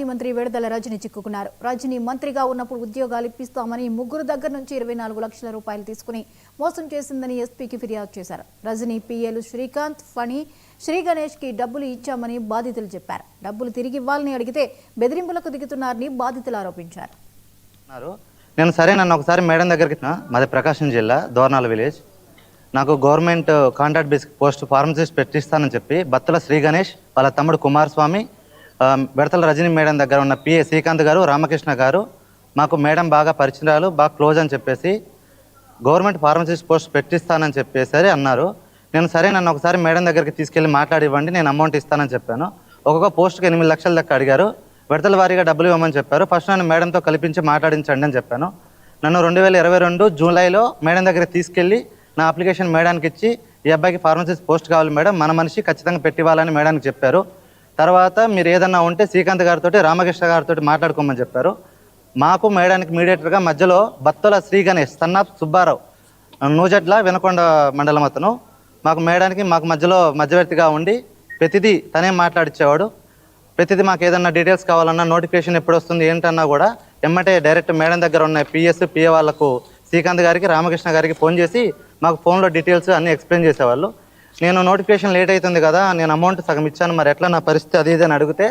మాజీ మంత్రి విడుదల రజని చిక్కుకున్నారు. రజని మంత్రిగా ఉన్నప్పుడు ఉద్యోగాలు ఇప్పిస్తామని ముగ్గురు దగ్గర నుంచి 24 లక్షల రూపాయలు తీసుకుని మోసం చేసిందని ఎస్పీకి ఫిర్యాదు చేశారు. రజని పిఏలు శ్రీకాంత్, ఫణి, శ్రీ గణేష్ కి డబ్బులు ఇచ్చామని బాధితులు చెప్పారు. డబ్బులు తిరిగి ఇవ్వాలని అడిగితే బెదిరింపులకు దిగుతున్నారని బాధితులు ఆరోపించారు. నేను సరే నన్ను ఒకసారి మేడం దగ్గరికి మాది ప్రకాశం జిల్లా దోర్నాల విలేజ్. నాకు government contract basic post pharmacist పెట్టిస్తానని చెప్పి బత్తుల శ్రీ గణేష్ వాళ్ళ తమ్ముడు కుమారస్వామి, బెడతల రజని మేడం దగ్గర ఉన్న పిఏ శ్రీకాంత్ గారు, రామకృష్ణ గారు మాకు మేడం బాగా పరిచయాలు, బాగా క్లోజ్ అని చెప్పేసి గవర్నమెంట్ ఫార్మసిస్ట్ పోస్ట్ పెట్టిస్తానని చెప్పేసరి అన్నారు. నేను సరే నన్ను ఒకసారి మేడం దగ్గరికి తీసుకెళ్ళి మాట్లాడి ఇవ్వండి, నేను అమౌంట్ ఇస్తానని చెప్పాను. ఒక్కొక్క పోస్ట్కి 8 లక్షల దాకా అడిగారు. విడతల వారీగా డబ్బులు ఇవ్వమని చెప్పారు. ఫస్ట్ నన్ను మేడంతో కల్పించి మాట్లాడించండి అని చెప్పాను. నన్ను 2022 జూలైలో మేడం దగ్గరికి తీసుకెళ్ళి నా అప్లికేషన్ మేడానికి ఇచ్చి, ఈ అబ్బాయికి ఫార్మసిస్ట్ పోస్ట్ కావాలి మేడం, మన మనిషి ఖచ్చితంగా పెట్టివ్వాలని మేడానికి చెప్పారు. తర్వాత మీరు ఏదన్నా ఉంటే శ్రీకాంత్ గారితో, రామకృష్ణ గారితో మాట్లాడుకోమని చెప్పారు. మాకు మేడానికి మీడియేటర్గా మధ్యలో బత్తుల శ్రీ గణేష్, సన్నాఫ్ సుబ్బారావు, నూజడ్ల వినకొండ మండలం అతను మాకు మధ్యలో మధ్యవర్తిగా ఉండి ప్రతిదీ తనే మాట్లాడిచ్చేవాడు. ప్రతిదీ మాకు ఏదన్నా డీటెయిల్స్ కావాలన్నా, నోటిఫికేషన్ ఎప్పుడు వస్తుంది ఏంటన్నా కూడా ఎమ్మటే డైరెక్ట్ మేడం దగ్గర ఉన్న పిఏ వాళ్ళకు శ్రీకాంత్ గారికి, రామకృష్ణ గారికి ఫోన్ చేసి మాకు ఫోన్లో డీటెయిల్స్ అన్నీ ఎక్స్ప్లెయిన్ చేసేవాళ్ళు. నేను నోటిఫికేషన్ లేట్ అవుతుంది కదా, నేను అమౌంట్ సగం ఇచ్చాను, మరి ఎట్లా నా పరిస్థితి అది ఇది అని అడిగితే,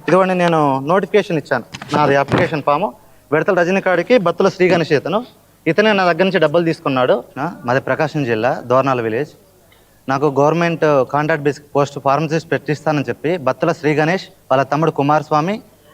ఇదిగోండి నేను నోటిఫికేషన్ ఇచ్చాను, నాది అప్లికేషన్ ఫాము, విడతల రజని కాడికి బత్తుల శ్రీ గణేష్ ఇతనే నా దగ్గర నుంచి డబ్బులు తీసుకున్నాడు. మాది ప్రకాశం జిల్లా దోర్నాల విలేజ్. నాకు government contract basic post pharmacist పెట్టిస్తానని చెప్పి బత్తుల శ్రీ గణేష్ వాళ్ళ తమ్ముడు కుమారస్వామి,